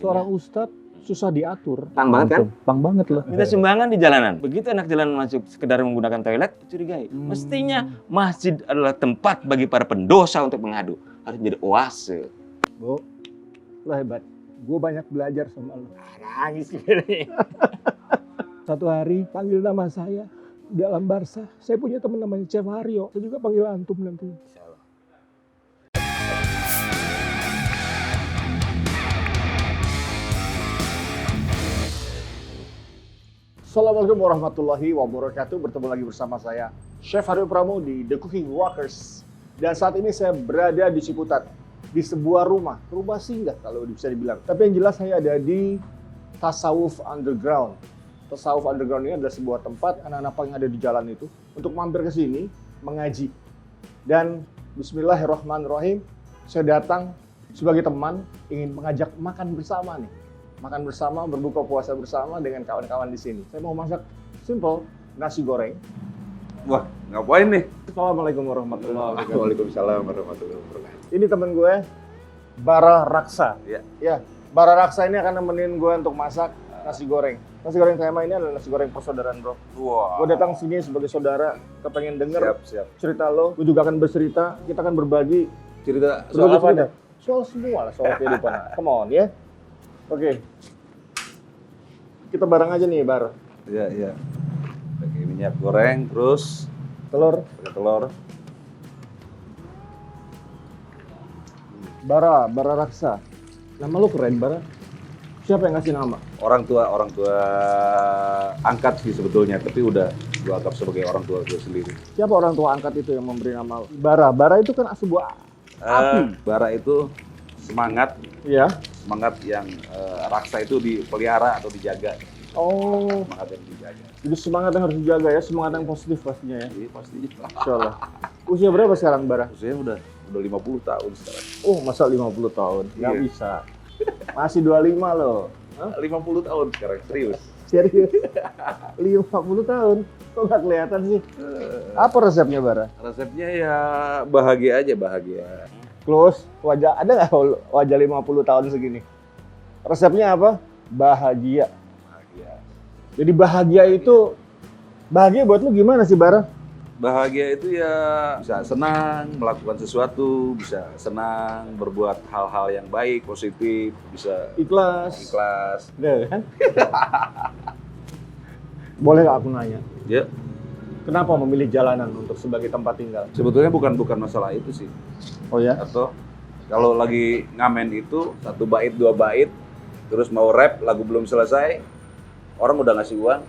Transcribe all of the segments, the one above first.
Seorang ustadz susah diatur. Pang banget kan? Pang banget loh. Minta sumbangan di jalanan. Begitu anak jalanan masuk sekedar menggunakan toilet, curigai. Mestinya masjid adalah tempat bagi para pendosa untuk mengadu. Harus jadi oase. Bu, lo hebat. Gue banyak belajar sama lo. Nangis gini. Satu hari panggil nama saya di alam Barca. Saya punya teman namanya Chef Haryo. Saya juga panggil antum nanti. Assalamualaikum warahmatullahi wabarakatuh. Bertemu lagi bersama saya, Chef Haryo Pramo di The Cooking Rockers. Dan saat ini saya berada di Ciputat, di sebuah rumah singgah kalau bisa dibilang. Tapi yang jelas saya ada di Tasawuf Underground. Tasawuf Underground ini adalah sebuah tempat anak-anak yang ada di jalan itu untuk mampir ke sini mengaji. Dan bismillahirrahmanirrahim, saya datang sebagai teman ingin mengajak makan bersama nih. Makan bersama, berbuka puasa bersama dengan kawan-kawan di sini. Saya mau masak simple nasi goreng. Wah, ngapain nih? Assalamualaikum warahmatullahi wabarakatuh. Waalaikumsalam warahmatullahi wabarakatuh. Ini temen gue, Bara Raksa. Ya. Ya, Bara Raksa ini akan nemenin gue untuk masak nasi goreng. Nasi goreng tema ini adalah nasi goreng persaudaraan, bro. Wah. Gue datang sini sebagai saudara, kepengen denger Siap. cerita lo. Gue juga akan bercerita, kita akan berbagi. Cerita Berbagi soal apa cerita. nih? Soal semua lah, soal kehidupan. Come on, ya. Oke. Kita bareng aja nih, Bar. Iya. Pakai minyak goreng, terus Telur. pakai telur. Bara Raksa. Nama lu keren, Bara. Siapa yang ngasih nama? Orang tua angkat sih sebetulnya, tapi udah gua anggap sebagai orang tua gue sendiri. Siapa orang tua angkat itu yang memberi nama lu? Bara. Bara itu kan sebuah api. Bara itu semangat Ya. yang raksa itu dipelihara atau dijaga. Oh, Semangat yang dijaga. jadi semangat yang harus dijaga ya, semangat yang positif pastinya ya. Iya pastinya. Insyaallah. Usia berapa sekarang, Bara? Usianya udah 50 tahun sekarang. Oh, masa 50 tahun? Nggak Iya. bisa. Masih 25 loh. Hah? 50 tahun sekarang, serius. Serius? 50 tahun? Kok nggak kelihatan sih? Apa resepnya, Bara? Resepnya ya bahagia aja, bahagia. Close, wajah ada nggak wajah 50 tahun segini? Resepnya apa? Bahagia. Bahagia. Jadi bahagia buat lu gimana sih, Bara? Bahagia itu ya bisa senang melakukan sesuatu, bisa senang berbuat hal-hal yang baik, positif, bisa Ikhlas. ikhlas. Kan? Boleh nggak aku nanya? Ya, Kenapa memilih jalanan untuk sebagai tempat tinggal? sebetulnya bukan masalah itu sih. Oh ya? Atau kalau lagi ngamen itu 1 bait, 2 bait, terus mau rap lagu belum selesai, orang udah ngasih uang,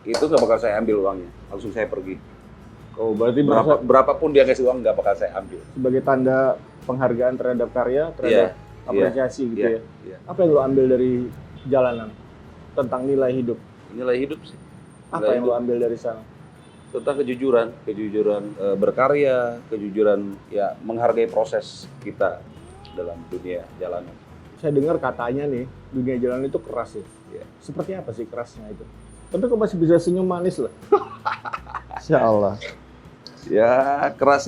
itu nggak bakal saya ambil uangnya, langsung saya pergi. Oh, berarti merasa Berapapun dia ngasih uang nggak bakal saya ambil. sebagai tanda penghargaan terhadap karya, terhadap apresiasi gitu ya. Iya. Apa yang lo ambil dari jalanan tentang nilai hidup? Nilai hidup sih. Apa yang lo ambil dari sana? Tentang kejujuran berkarya, kejujuran ya menghargai proses kita dalam dunia jalanan. Saya dengar katanya nih, dunia jalanan itu keras ya. Ya. Seperti apa sih kerasnya itu? Tapi kok masih bisa senyum manis loh. Insya Allah. Ya keras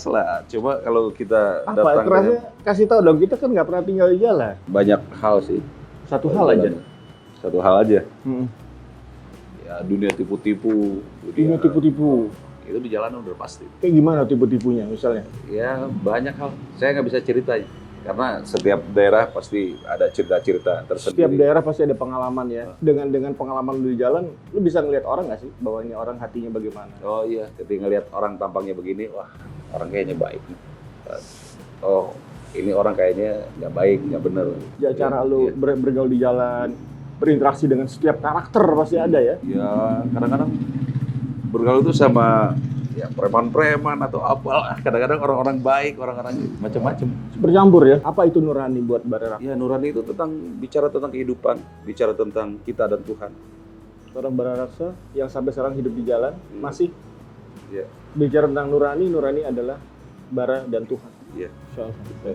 lah. Coba kalau kita Apa datang kerasnya? Kasih tahu dong, kita kan nggak pernah tinggal di jalan. banyak hal sih. Satu hal aja. Satu hal aja. Hmm. Ya dunia tipu-tipu. Ini tipu-tipu. Itu di jalanan udah pasti. Kayak gimana tipu-tipunya misalnya? Ya banyak hal. Saya nggak bisa ceritanya. Karena setiap daerah pasti ada cerita-cerita tersendiri. Setiap daerah pasti ada pengalaman ya. Dengan pengalaman lu di jalan, lu bisa ngelihat orang nggak sih bahwa ini orang hatinya bagaimana? Oh iya, ketika ngelihat orang tampangnya begini, wah orang kayaknya baik. Oh ini orang kayaknya nggak baik, nggak bener. Ya, cara lu Iya. bergaul di jalan, berinteraksi dengan setiap karakter pasti ada ya. Ya kadang-kadang bergaul itu sama ya preman-preman atau apalah. Kadang-kadang orang-orang baik, orang-orang macam-macam. Bercampur ya. Apa itu nurani buat Bara? Ya nurani itu bicara tentang kehidupan, bicara tentang kita dan Tuhan. Seorang Bara Raksa yang sampai sekarang hidup di jalan masih Ya. bicara tentang nurani adalah Bara dan Tuhan. Iya.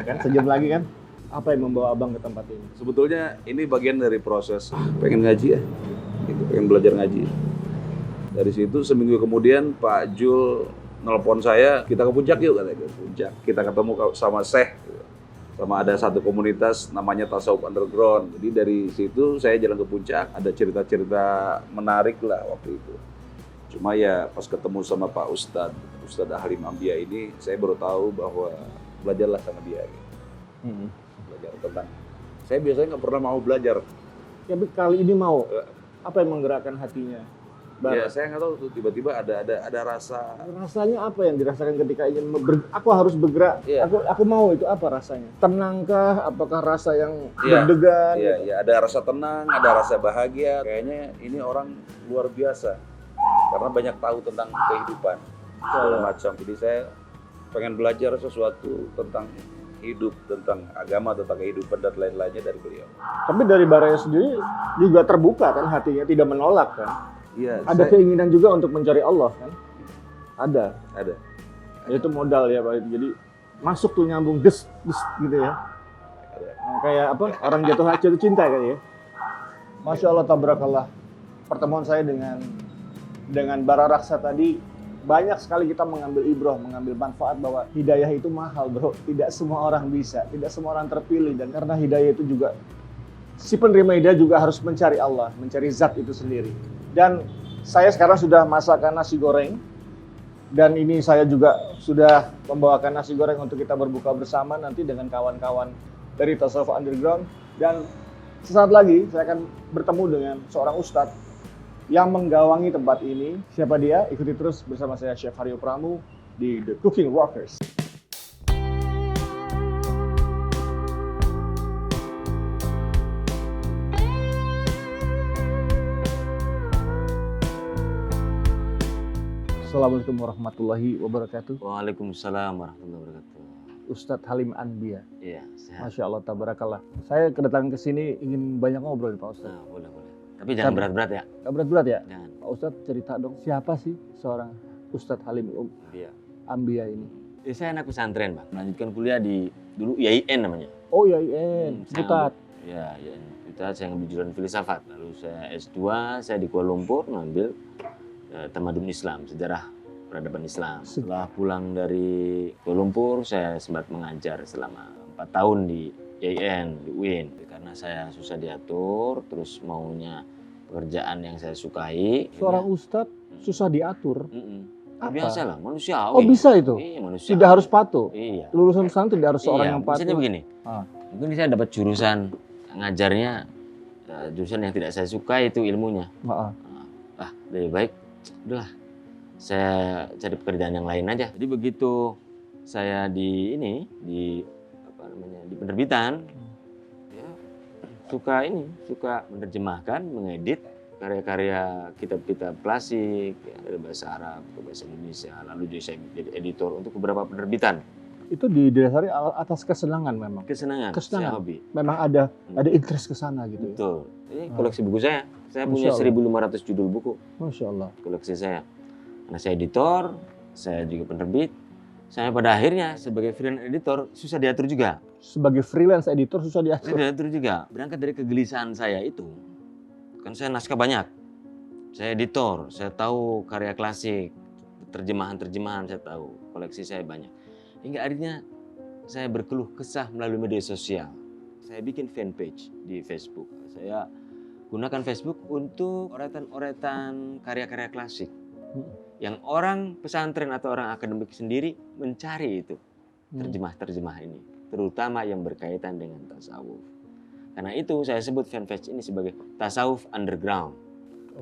Kan senyum lagi kan? Apa yang membawa abang ke tempat ini? Sebetulnya ini bagian dari proses pengen ngaji ya, gitu, pengen belajar ngaji. Dari situ seminggu kemudian Pak Jul nelpon saya, kita ke puncak yuk, katanya ke puncak. Kita ketemu sama Syekh. Gitu. sama ada satu komunitas namanya Tasawuf Underground. Jadi dari situ saya jalan ke puncak, ada cerita-cerita menarik lah waktu itu. Cuma ya pas ketemu sama Pak Ustadz Halim Ambia ini, saya baru tahu bahwa belajarlah sama dia. Gitu. Belajar tentang, saya biasanya nggak pernah mau belajar. Ya, tapi kali ini mau. Apa yang menggerakkan hatinya? Ya saya nggak tahu tuh tiba-tiba ada rasa. Rasanya apa yang dirasakan ketika ingin aku harus bergerak? Iya. Aku mau, itu apa rasanya? Tenangkah? Apakah rasa yang Iya. deg-degan? Iya, ya ada rasa tenang, ada rasa bahagia. Kayaknya ini orang luar biasa karena banyak tahu tentang kehidupan segala macam. Jadi saya pengen belajar sesuatu tentang hidup, tentang agama, tentang kehidupan dan lain-lainnya dari beliau. Tapi dari Baraya sendiri juga terbuka kan hatinya, tidak menolak kan? Iya. Ada keinginan juga untuk mencari Allah kan? Ada. Ada. Itu modal ya Pak. Jadi masuk tuh nyambung des gitu ya. Nah, kayak apa? Orang jatuh cinta kan ya. Masya Allah, tabarakallah. Pertemuan saya dengan Bara Raksa tadi, banyak sekali kita mengambil ibrah, mengambil manfaat bahwa hidayah itu mahal bro. Tidak semua orang bisa, tidak semua orang terpilih. Dan karena hidayah itu juga, si penerima hidayah juga harus mencari Allah, mencari zat itu sendiri. Dan saya sekarang sudah masakkan nasi goreng. Dan ini saya juga sudah membawakan nasi goreng untuk kita berbuka bersama nanti dengan kawan-kawan dari Tasawuf Underground. Dan sesaat lagi saya akan bertemu dengan seorang ustadz yang menggawangi tempat ini. Siapa dia? Ikuti terus bersama saya, Chef Haryo Pramu, di The Cooking Rockers. Assalamualaikum warahmatullahi wabarakatuh. Waalaikumsalam warahmatullahi wabarakatuh. Ustadz Halim Ambia. Iya, sehat. Masya Allah, tabarakallah. Saya kedatangan ke sini ingin banyak ngobrol Pak Ustadz. Nah, boleh. Tapi jangan berat-berat ya. Gak berat-berat ya? Jangan. Pak Ustadz cerita dong, siapa sih seorang Ustadz Halim Iya. Ambia ini? Saya anak pesantren, Bang. Melanjutkan kuliah di dulu IAIN namanya. Oh ya, Ustadz. Ya, IAIN. Kita saya ngambil jurusan filsafat. Lalu saya S2, saya di Kuala Lumpur ngambil Tamadun Islam, sejarah peradaban Islam. Setelah pulang dari Kuala Lumpur, saya sempat mengajar selama 4 tahun di IAIN, di UIN. Karena saya susah diatur, terus maunya pekerjaan yang saya sukai. Seorang ustadz susah diatur. Apa? Biasalah, manusiawi. Oh bisa itu? Iya, manusiawi. Tidak harus patuh? Iya. Lulusan pesantren tidak harus seorang yang patuh? Misalnya begini, Ah. mungkin saya dapat jurusan ngajarnya, jurusan yang tidak saya suka itu ilmunya. Maaf. Lebih baik udahlah saya cari pekerjaan yang lain aja. Jadi begitu saya di penerbitan, ya, suka menerjemahkan, mengedit karya-karya kitab-kitab klasik, ya, dari bahasa Arab ke bahasa Indonesia. Lalu juga saya jadi editor untuk beberapa penerbitan. Itu didasari atas kesenangan memang. Kesenangan. Saya hobi. Memang ada interest ke sana gitu. Betul. Ini koleksi buku saya. Saya Masya punya Allah. 1.500 judul buku. Masya Allah. Koleksi saya. Karena saya editor, saya juga penerbit. Sampai pada akhirnya sebagai freelance editor susah diatur juga. Sebagai freelance editor susah diatur. Susah diatur juga. Berangkat dari kegelisahan saya itu, kan saya naskah banyak. Saya editor, saya tahu karya klasik, terjemahan-terjemahan saya tahu, koleksi saya banyak. Hingga akhirnya saya berkeluh kesah melalui media sosial. Saya bikin fanpage di Facebook. Saya gunakan Facebook untuk oretan-oretan karya-karya klasik. Yang orang pesantren atau orang akademik sendiri mencari itu. Terjemah-terjemah ini. Terutama yang berkaitan dengan tasawuf. Karena itu saya sebut fanpage ini sebagai Tasawuf Underground.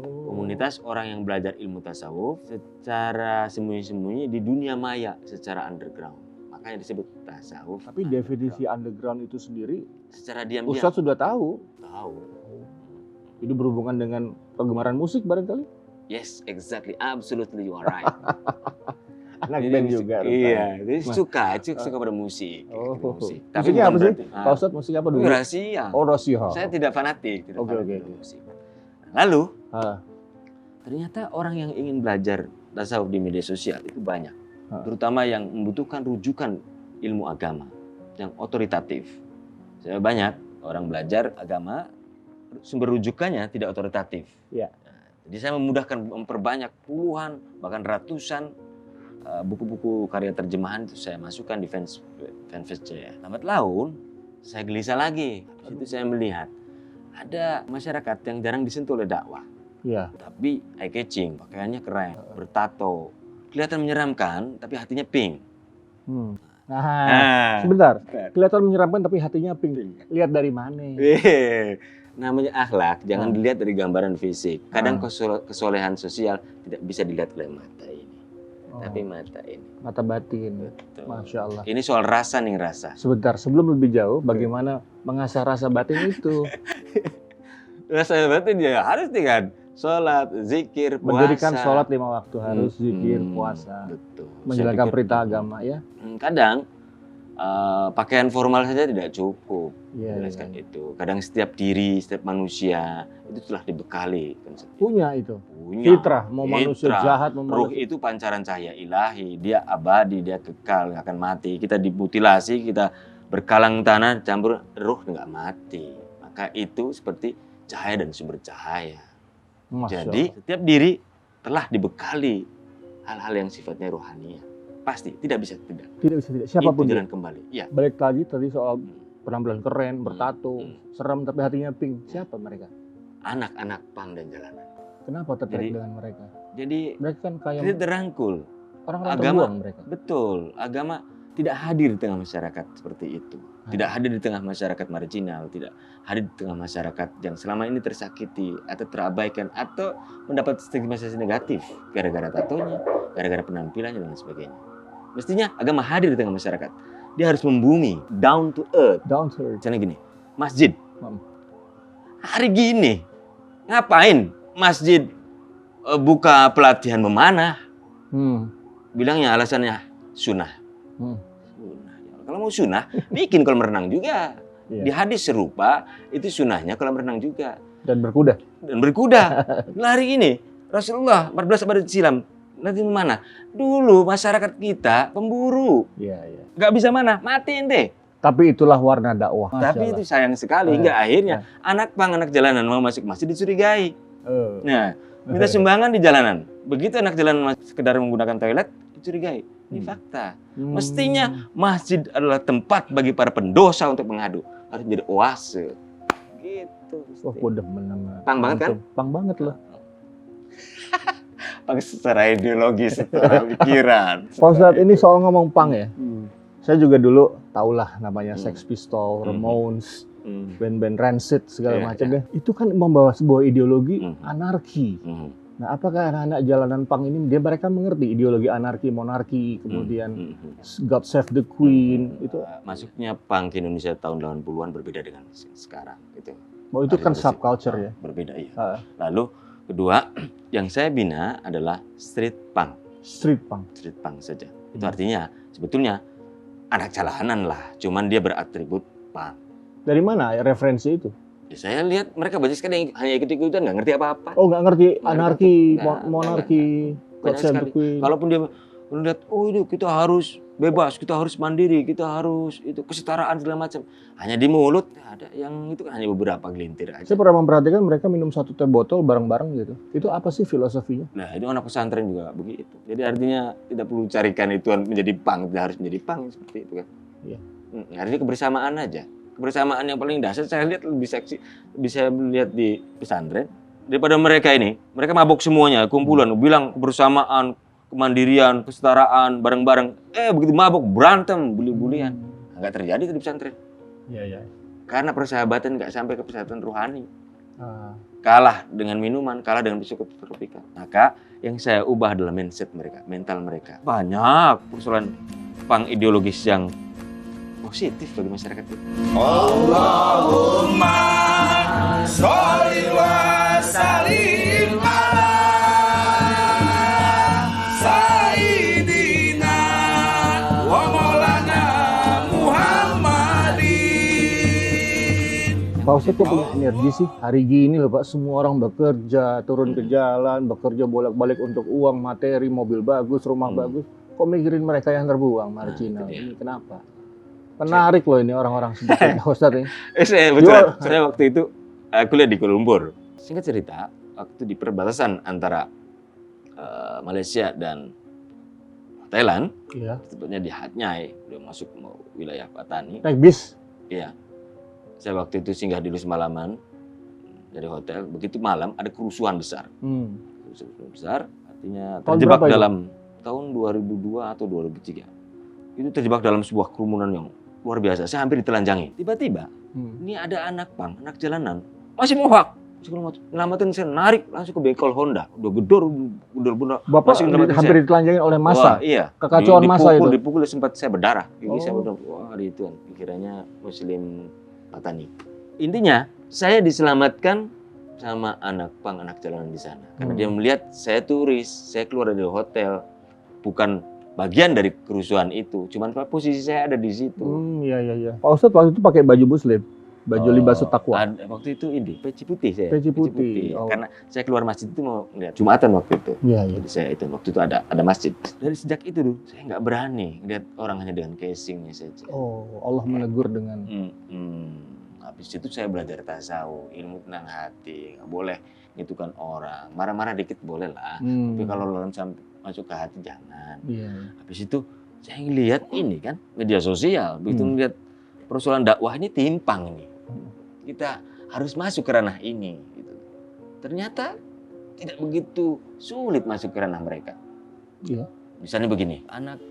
Komunitas orang yang belajar ilmu tasawuf secara sembunyi-sembunyi di dunia maya secara underground. Makanya disebut tasawuf. Tapi definisi underground itu sendiri, secara diam-diam. Ustadz sudah tahu. Tahu. Ini berhubungan dengan penggemar musik barangkali? Yes, exactly. Absolutely you are right. Anak band juga. Iya, jadi suka pada musik. Musik. Tapi musiknya apa sih? Pak Ustadz musik apa dulu? Rahasia. Oh, rahasia. Saya tidak fanatik. Oke. Musik. Lalu, ternyata orang yang ingin belajar tasawuf di media sosial itu banyak. Terutama yang membutuhkan rujukan ilmu agama yang otoritatif. Saya banyak orang belajar agama, sumber rujukannya tidak otoritatif. Ya. Jadi saya memudahkan, memperbanyak puluhan, bahkan ratusan buku-buku karya terjemahan itu saya masukkan di fanpage saya. Lambat laun, saya gelisah lagi. Di situ saya melihat ada masyarakat yang jarang disentuh oleh dakwah. Iya. Tapi eye catching, pakaiannya keren, bertato. Kelihatan menyeramkan, tapi hatinya pink. Nah, sebentar. Kelihatan menyeramkan tapi hatinya pink. Lihat dari mana? Namanya akhlak, jangan dilihat dari gambaran fisik. Kadang kesolehan sosial tidak bisa dilihat oleh mata ini. Tapi mata ini. Mata batin. Betul. Masya Allah. Ini soal rasa nih, rasa. Sebentar, sebelum lebih jauh, bagaimana mengasah rasa batin itu? Rasa batin ya harus kan. Sholat, zikir, puasa. Mendirikan sholat 5 waktu harus zikir, puasa. Betul. Menjalankan perintah agama ya. Kadang pakaian formal saja tidak cukup. Jelaskan itu. Kadang setiap diri, setiap manusia itu telah dibekali. Punya itu. Punya. Fitrah, mau manusia jahat, mau Ruh manusia. itu pancaran cahaya ilahi. Dia abadi, dia kekal, nggak akan mati. Kita dimutilasi, kita berkalang tanah, campur ruh nggak mati. Maka itu seperti cahaya dan sumber cahaya. Jadi setiap diri telah dibekali hal-hal yang sifatnya rohania. Pasti, tidak bisa tidak. Tidak bisa tidak. Siapapun itu jalan kembali. Ya. Balik lagi tadi soal penampilan keren, bertato, serem tapi hatinya pink. Siapa mereka? Anak-anak pang dan jalanan. Kenapa tertarik dengan mereka? Jadi mereka kan kayak terangkul. Orang-orang agama terbuang mereka. Betul. Agama tidak hadir di tengah masyarakat seperti itu. Tidak hadir di tengah masyarakat marginal, tidak hadir di tengah masyarakat yang selama ini tersakiti atau terabaikan atau mendapat stigmatisasi negatif gara-gara tatonya, gara-gara penampilannya dan sebagainya. Mestinya agama hadir di tengah masyarakat. Dia harus membumi, down to earth. Down to earth. Misalnya gini, masjid. Hari gini, ngapain masjid buka pelatihan memanah? Bilangnya alasannya sunnah. Kalau mau sunnah, bikin kolam renang juga. Di hadis serupa, itu sunnahnya kolam renang juga. Dan berkuda. Nah, hari ini, Rasulullah 14 abad silam, nanti mana? Dulu masyarakat kita pemburu. Gak bisa mana, matiin deh. Tapi itulah warna dakwah. Tapi itu sayang sekali, hingga akhirnya anak pang, anak jalanan mau masuk masjid dicurigai. Nah, minta sumbangan di jalanan. Begitu anak jalanan sekedar menggunakan toilet, dicurigai. Ini fakta. Mestinya masjid adalah tempat bagi para pendosa untuk mengadu. Harus menjadi oase. Gitu. Wah, gue demen sama. Pang banget kan? Pang banget loh. Pang secara ideologi, secara pikiran. Kalau saat ini soal ngomong pang ya, saya juga dulu tahulah namanya Sex Pistols, Ramones, band-band Rancid segala macam deh. Itu kan membawa sebuah ideologi anarki. Nah, apakah anak-anak jalanan pang ini mereka mengerti ideologi anarki, monarki, kemudian God Save the Queen itu? Masuknya pang ke Indonesia tahun 80-an berbeda dengan sekarang gitu. Oh, itu kan subculture ya. Berbeda iya. Lalu kedua, yang saya bina adalah street punk. Street punk saja. Itu artinya sebetulnya anak jalanan lah, cuman dia beratribut punk. Dari mana referensi itu? Ya, saya lihat mereka banyak sekali yang hanya ikut-ikutan, nggak ngerti apa-apa. Oh, nggak ngerti anarki, monarki, banyak sekali. Kalaupun dia melihat, oh itu kita harus bebas, kita harus mandiri, kita harus itu kesetaraan segala macam. Hanya di mulut ada yang itu kan hanya beberapa gelintir aja. Saya pernah memperhatikan mereka minum 1 teh botol bareng-bareng gitu. Itu apa sih filosofinya? Nah, itu anak pesantren juga begitu. Jadi artinya tidak perlu carikan itu menjadi punk, tidak harus menjadi punk seperti itu kan. Iya. Artinya kebersamaan aja. Kebersamaan yang paling dasar saya lihat lebih seksi, bisa melihat di pesantren daripada mereka ini. Mereka mabok semuanya, kumpulan, bilang kebersamaan, kemandirian, kesetaraan, bareng-bareng. Begitu mabok berantem, bully-bulian. Nggak terjadi di pesantren. Iya. Karena persahabatan nggak sampai ke persahabatan rohani. Kalah dengan minuman, kalah dengan psikotropika. Maka yang saya ubah adalah mindset mereka, mental mereka. Banyak persoalan pang ideologis yang positif bagi masyarakat itu. Allahumma sholli wa sallim ala sayyidina wa maulana Muhammadin. Pak Ustadz kok punya energi sih? Hari gini loh Pak, semua orang bekerja, turun ke jalan, bekerja bolak-balik untuk uang, materi, mobil bagus, rumah bagus. Kok mikirin mereka yang terbuang, marginal? Ini kenapa? Menarik loh ini orang-orang seperti Pak Ustadz ini. Saya waktu itu kuliah di Kuala Lumpur. Singkat cerita, waktu di perbatasan antara Malaysia dan Thailand, Iya. tepatnya di Hat Nhai, udah masuk mau wilayah Patani. Naik bis. Iya. Saya waktu itu singgah dulu semalaman dari hotel. Begitu malam ada kerusuhan besar. Kerusuhan besar artinya Tahun terjebak berapa itu? dalam tahun 2002 atau 2003. Itu terjebak dalam sebuah kerumunan yang luar biasa. Saya hampir ditelanjangi. Tiba-tiba ini ada anak pang, anak jalanan masih mohak. Nyelamatin saya, narik langsung ke bengkel Honda. Udah gedor, bener-bener. Bapak masih nyelamatin hampir saya. ditelanjangin oleh Wah, massa. iya. Kekacauan massa itu. Dipukul sempat saya berdarah. Gigi saya Oh. benar. Wah, itu kan pikirannya Muslim Patani. Intinya, saya diselamatkan sama anak pang, anak jalanan di sana. Karena dia melihat saya turis, saya keluar dari hotel, bukan bagian dari kerusuhan itu. Cuman posisi saya ada di situ. Iya. Pak Ustadz waktu itu pakai baju muslim, baju libasul taqwa. Waktu itu ini peci putih saya. Peci putih. Oh. Karena saya keluar masjid itu mau lihat Jumatan waktu itu. Iya. Jadi saya itu waktu itu ada masjid. Dari sejak itu tuh saya nggak berani lihat orang hanya dengan casingnya saja. Oh, Allah menegur dengan Habis itu saya belajar tasawuf, ilmu tenang hati, nggak boleh ngitukan orang. Marah-marah dikit boleh lah, tapi kalau lawan sampai masuk ke hati jangan. Iya. Habis itu saya ngelihat ini kan media sosial, begitu ngelihat persoalan dakwah ini timpang ini. Kita harus masuk ke ranah ini. Gitu. Ternyata tidak begitu sulit masuk ke ranah mereka. Iya. Misalnya begini, anak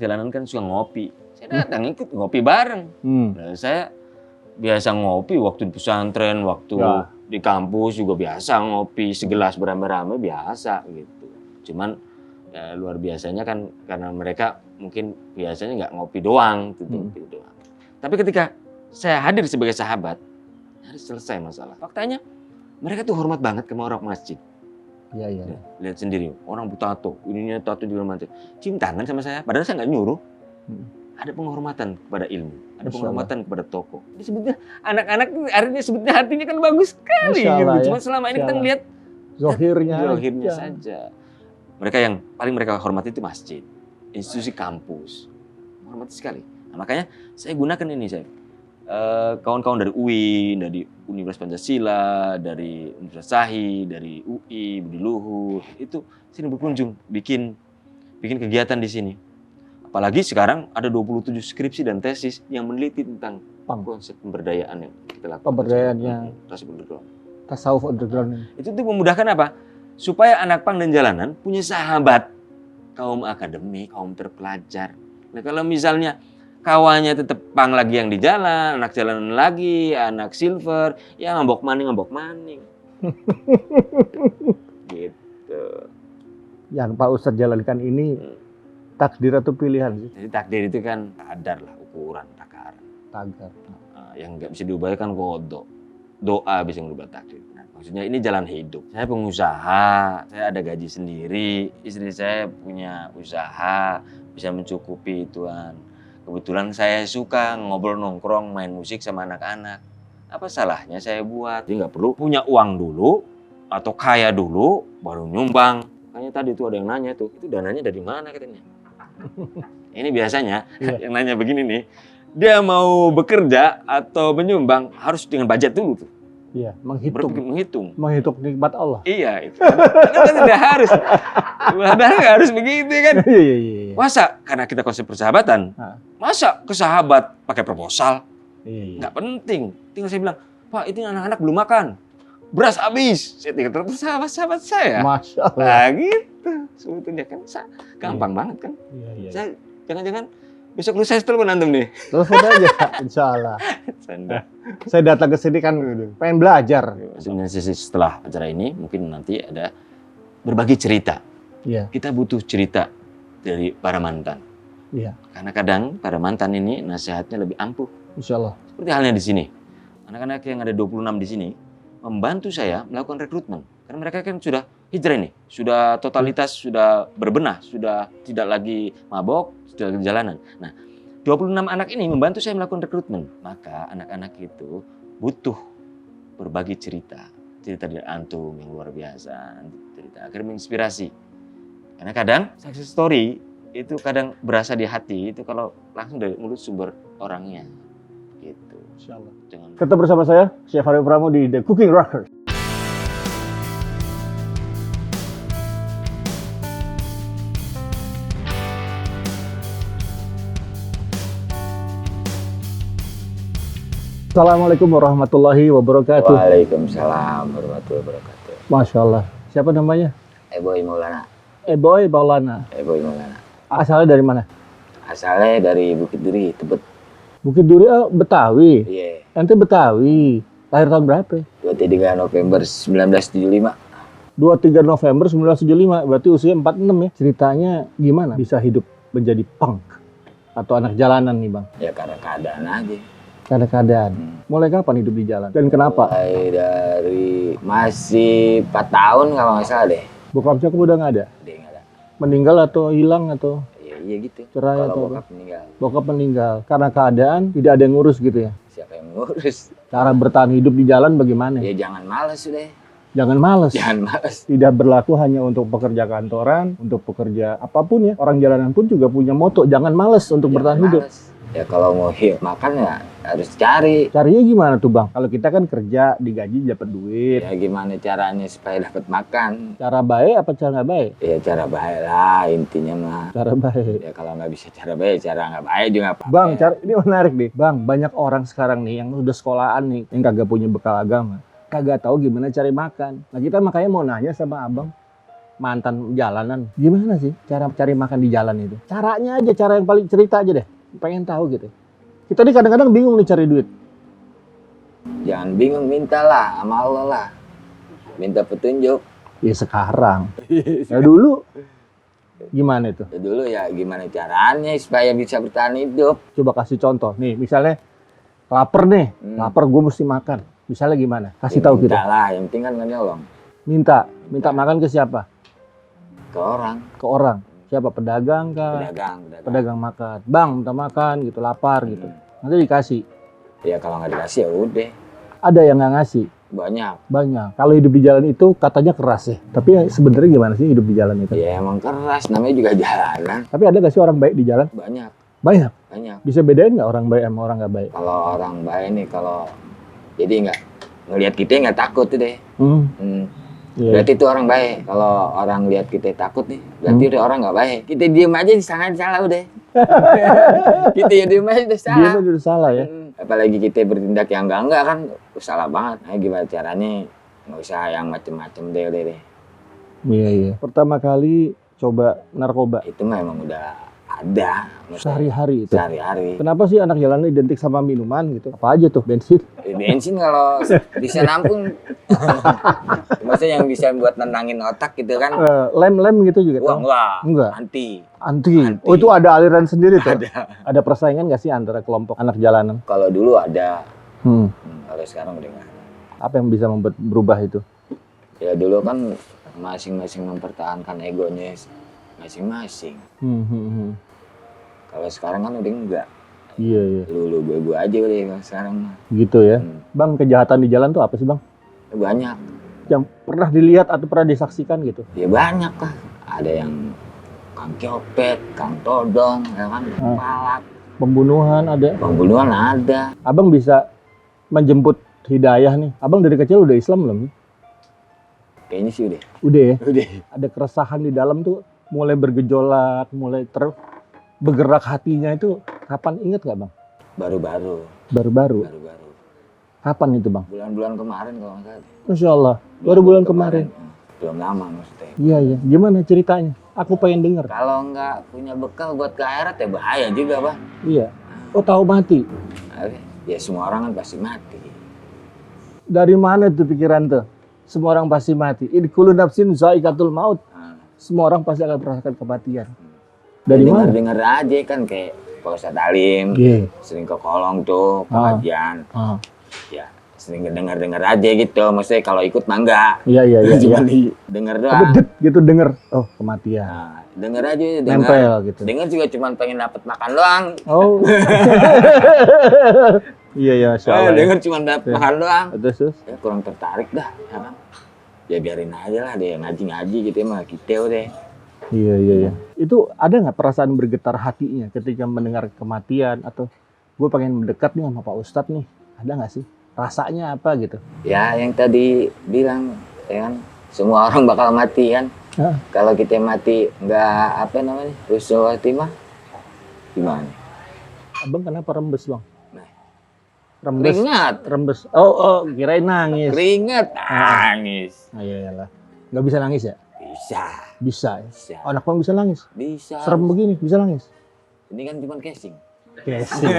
jalanan kan suka ngopi. Saya datang ikut ngopi bareng. Nah, saya biasa ngopi waktu di pesantren, waktu di kampus juga biasa ngopi segelas beramai-ramai biasa gitu. Cuman ya, luar biasanya kan karena mereka mungkin biasanya nggak ngopi doang gitu doang. Tapi ketika saya hadir sebagai sahabat, harus selesai masalah. Faktanya mereka tuh hormat banget sama orang masjid. Iya. Lihat sendiri, orang tato, ininya tato juga macam. Cium tangan sama saya, padahal saya nggak nyuruh. Ada penghormatan kepada ilmu, ada penghormatan kepada tokoh. Disebutnya anak-anak artinya sebetulnya hatinya kan bagus sekali gitu. Cuma selama ini kita ngelihat zahirnya saja. Mereka yang paling mereka hormati itu masjid, institusi kampus. Hormati sekali. Nah, makanya saya gunakan ini saya. Kawan-kawan dari UIN, dari Universitas Pancasila, dari Universitas Sahih, dari UI, Budi Luhur, itu sini berkunjung, bikin kegiatan di sini. Apalagi sekarang ada 27 skripsi dan tesis yang meneliti tentang konsep pemberdayaan yang kita lakukan. Pemberdayaannya tasawuf underground. Itu tuh memudahkan apa? Supaya anak pang dan jalanan punya sahabat kaum akademik, kaum terpelajar. Nah kalau misalnya kawannya tetap pang lagi yang di jalan, anak jalanan lagi, anak silver, ya ngambok maning. Gitu. Yang Pak Ustadz jalankan ini takdir atau pilihan sih? Jadi takdir itu kan kadar lah, ukuran, takaran. Tagar. Yang nggak bisa diubah kan kodok. Doa bisa merubah takdir. Nah, maksudnya ini jalan hidup. Saya pengusaha, saya ada gaji sendiri, istri saya punya usaha, bisa mencukupi Tuhan. Kebetulan saya suka ngobrol nongkrong, main musik sama anak-anak. Apa salahnya saya buat? Jadi nggak perlu punya uang dulu atau kaya dulu baru nyumbang. Makanya tadi tuh ada yang nanya tuh, itu dananya dari mana katanya? Ini biasanya yang nanya begini nih, dia mau bekerja atau menyumbang harus dengan budget dulu tuh. Iya, menghitung nikmat Allah. Iya, itu. Karena tidak harus. Padahal nggak harus begitu kan. Iya. Masa karena kita konsep persahabatan, masa ke sahabat pakai proposal? Nggak penting. Tinggal saya bilang, Pak ini anak-anak belum makan. Beras habis. Saya tinggal terus sahabat saya. Masya Allah. Nah gitu. Sebetulnya kan gampang banget kan. Iya. Saya jangan-jangan besok lu saya telepon antum nih. Telepon aja, insya Allah. Saya datang ke sini kan pengen belajar. Sebenarnya setelah acara ini mungkin nanti ada berbagi cerita. Iya. Kita butuh cerita dari para mantan. Iya. Karena kadang para mantan ini nasihatnya lebih ampuh. Insya Allah. Seperti halnya di sini. Anak-anak yang ada 26 di sini membantu saya melakukan rekrutmen. Karena mereka kan sudah hijrah nih, sudah totalitas, sudah berbenah, sudah tidak lagi mabok, sudah lagi jalanan. Nah, 26 anak ini membantu saya melakukan rekrutmen. Maka anak-anak itu butuh berbagi cerita dari antum yang luar biasa, cerita agar menginspirasi. Karena kadang success story itu kadang berasa di hati itu kalau langsung dari mulut sumber orangnya. Gitu. Insyaallah. Jangan. Tetap bersama saya, Chef Haryo Pramo di The Cooking Rockers. Assalamualaikum warahmatullahi wabarakatuh. Waalaikumsalam warahmatullahi wabarakatuh. Masya Allah. Siapa namanya? Boy Maulana. Boy Maulana. Boy Maulana. Asalnya dari mana? Asalnya dari Bukit Duri, Tebet. Bukit Duri, Betawi. Iya. Ente Betawi. Lahir tahun berapa? 23 November 1975. 23 November 1975. Berarti usia 46 ya. Ceritanya gimana bisa hidup menjadi punk atau anak jalanan nih, Bang? Ya karena keadaan aja. Karena keadaan. Mulai kapan hidup di jalan? Dan kenapa? Mulai dari masih 4 tahun kalau nggak salah deh. Bokap nyokap udah nggak ada? Dia nggak ada. Meninggal atau hilang atau Iya gitu. cerai Kalau atau bokap meninggal, bokap meninggal? Karena keadaan tidak ada yang ngurus gitu ya? siapa yang ngurus? Cara bertahan hidup di jalan bagaimana? Ya jangan males udah. Jangan males. Jangan males. Tidak berlaku hanya untuk pekerja kantoran, untuk pekerja apapun ya. Orang jalanan pun juga punya moto, jangan males untuk bertahan Jangan hidup. males. Ya kalau mau makan ya harus cari. Carinya gimana tuh, Bang? Kalau kita kan kerja, digaji, dapat duit. Ya gimana caranya supaya dapat makan? Cara baik apa cara nggak baik? Ya cara baik lah intinya mah. Cara baik. Ya kalau nggak bisa cara baik, cara nggak baik juga apa. Bang, cara ini menarik nih. Bang, banyak orang sekarang nih yang udah sekolahan nih, yang kagak punya bekal agama. Kagak tahu gimana cari makan. Nah, kita makanya mau nanya sama Abang, mantan jalanan. Gimana sih cara cari makan di jalan itu? Caranya aja, cara yang paling cerita aja deh. Pengen tahu gitu. Kita nih kadang-kadang bingung nih cari duit. Jangan bingung, mintalah sama Allah lah. Minta petunjuk. Ya sekarang. Ya dulu gimana itu? Ya dulu ya gimana caranya supaya bisa bertahan hidup. Coba kasih contoh. Nih, misalnya lapar nih. Lapar gue mesti makan. Misalnya gimana? Kasih tahu Minta kita. lah, yang penting kan nggak nyolong. Minta makan ke siapa? Ke orang. Ke orang. Siapa? Pedagang kah? Pedagang. Pedagang makan. Bang, minta makan gitu, lapar gitu. Nanti dikasih. Ya kalau nggak dikasih ya udah. Ada yang nggak ngasih. Banyak. Kalau hidup di jalan itu katanya keras ya. Tapi ya sebenarnya gimana sih hidup di jalan itu? Ya emang keras, namanya juga jalanan. Tapi ada nggak sih orang baik di jalan? Banyak. Banyak. Banyak. Bisa bedain nggak orang baik sama orang nggak baik? Kalau orang baik nih, kalau jadi nggak ngelihat kita nggak takut tuh deh. Iya. Berarti itu orang baik. Kalau orang lihat kita takut nih, berarti udah orang nggak baik. Kita diem aja disangkain salah udah. Kita ya diem aja udah salah. Dia udah salah ya. Apalagi kita bertindak yang enggak kan salah banget. Nah, gimana caranya? Nggak usah yang macem-macem deh. Iya. Pertama kali coba narkoba. Itu memang udah ada. Maksudnya Sehari-hari itu. Sehari-hari. Kenapa sih anak jalanan identik sama minuman gitu? Apa aja tuh? Bensin? Bensin kalau bisa nampung. Maksudnya yang bisa buat nenangin otak gitu kan. Lem gitu juga? Wah, tahu? enggak. Enggak. Anti. Oh itu ada aliran sendiri tuh? Ada. Ada persaingan nggak sih antara kelompok anak jalanan? Kalau dulu ada. Hmm. Kalau sekarang udah nggak ada. Apa yang bisa membuat berubah itu? Ya dulu kan masing-masing mempertahankan egonya masing-masing. Kalau sekarang kan udah enggak. Iya. Lu gue aja udah kalau sekarang mah. Gitu ya. Bang, kejahatan di jalan tuh apa sih, Bang? Banyak. Yang pernah dilihat atau pernah disaksikan gitu? Ya banyak lah. Ada yang kang copet, kang todong, ya kan, palak. Pembunuhan ada. Pembunuhan ada. Abang bisa menjemput hidayah nih. Abang dari kecil udah Islam belum? Kayaknya sih udah. Udah ya? Udah. Ada keresahan di dalam tuh mulai bergejolak, mulai bergerak hatinya itu kapan, inget nggak, Bang? Baru-baru. Baru-baru. Kapan itu, Bang? Bulan-bulan kemarin kalau nggak salah. Masya Allah. Baru bulan kemarin. Belum lama maksudnya. Iya. Gimana ceritanya? Aku pengen denger. Kalau nggak punya bekal buat ke akhirat ya bahaya juga, Bang. Iya. Oh, tahu mati. Ya semua orang kan pasti mati. Dari mana tuh pikiran tuh? Semua orang pasti mati. In kullu nafsin za'iqatul maut. Semua orang pasti akan merasakan kematian. Dari mana? Dengar aja kan kayak Pak Ustadz Alim. Iya. Sering ke kolong tuh pengajian. Ya sering dengar aja gitu. Maksudnya kalau ikut mah enggak. Iya. Cuma denger Tapi doang. gitu denger. Oh, kematian. Nah, denger aja, denger. Nempel gitu. Denger juga cuma pengen dapat makan doang. Oh. Iya, Masya Allah. Denger cuma dapat makan doang. Terus? Ya kurang tertarik dah, ya kan? Ya biarin aja lah dia ngaji-ngaji gitu mah kita udah. Iya. Itu ada nggak perasaan bergetar hatinya ketika mendengar kematian atau gue pengen mendekat nih sama Pak Ustadz nih? Ada nggak sih? Rasanya apa gitu? Ya yang tadi bilang, ya kan, semua orang bakal mati kan. Kalau kita mati nggak apa namanya, husnul khotimah, gimana? Abang kenapa rembes, Bang? Nah, Rembes. Keringat. Rembes. Oh, kirain nangis. Keringat. Nangis. Ah, iyalah. Nggak bisa nangis ya? Bisa. Bisa ya. Bisa. Oh, anak bang bisa nangis. Bisa. Serem begini, bisa nangis. Ini kan cuma casing. Casing.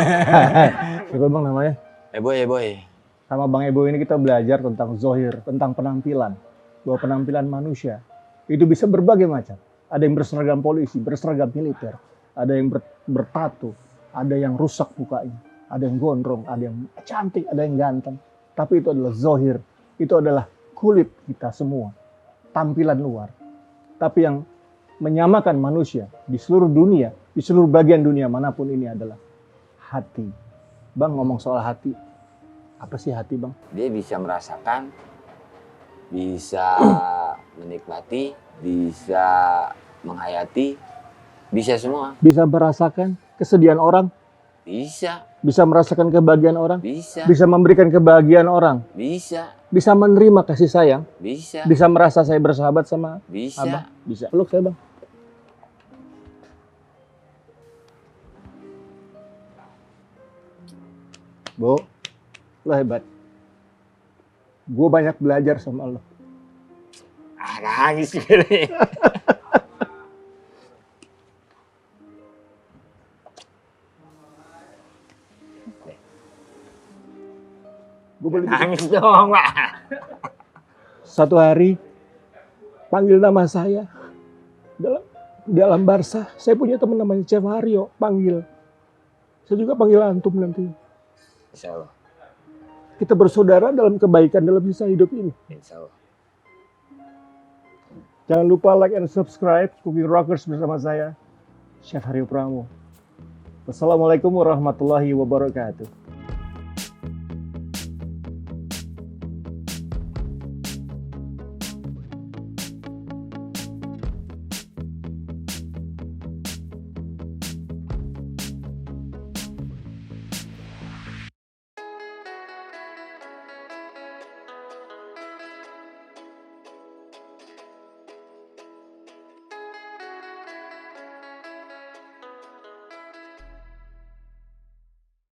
Siapa bang namanya? Boy. Sama Bang Ebo ini kita belajar tentang zohir, tentang penampilan. Bahwa penampilan manusia itu bisa berbagai macam. Ada yang berseragam polisi, berseragam militer. Ada yang bertato, ada yang rusak mukanya. Ada yang gondrong, ada yang cantik, ada yang ganteng. Tapi itu adalah zohir. Itu adalah kulit kita semua. Tampilan luar. Tapi yang menyamakan manusia di seluruh dunia, di seluruh bagian dunia manapun ini adalah hati. Bang ngomong soal hati. Apa sih hati, Bang? Dia bisa merasakan, bisa menikmati, bisa menghayati, bisa semua. Bisa merasakan kesedihan orang, Bisa, bisa merasakan kebahagiaan orang, bisa, bisa memberikan kebahagiaan orang, bisa, bisa menerima kasih sayang, bisa, bisa merasa saya bersahabat sama bisa. Abang, bisa. Peluk saya, Bang. Bu, lo hebat. Gue banyak belajar sama lo. Nangis gini. Gue boleh Nangis dong, Pak. satu hari panggil nama saya dalam Barca. Saya punya teman namanya Chef Haryo, panggil. Saya juga panggil antum nanti. Insya Allah. Kita bersaudara dalam kebaikan dalam sisa hidup ini. Insya Allah. Jangan lupa like and subscribe Cooking Rockers bersama saya, Chef Haryo Pramo. Wassalamualaikum warahmatullahi wabarakatuh.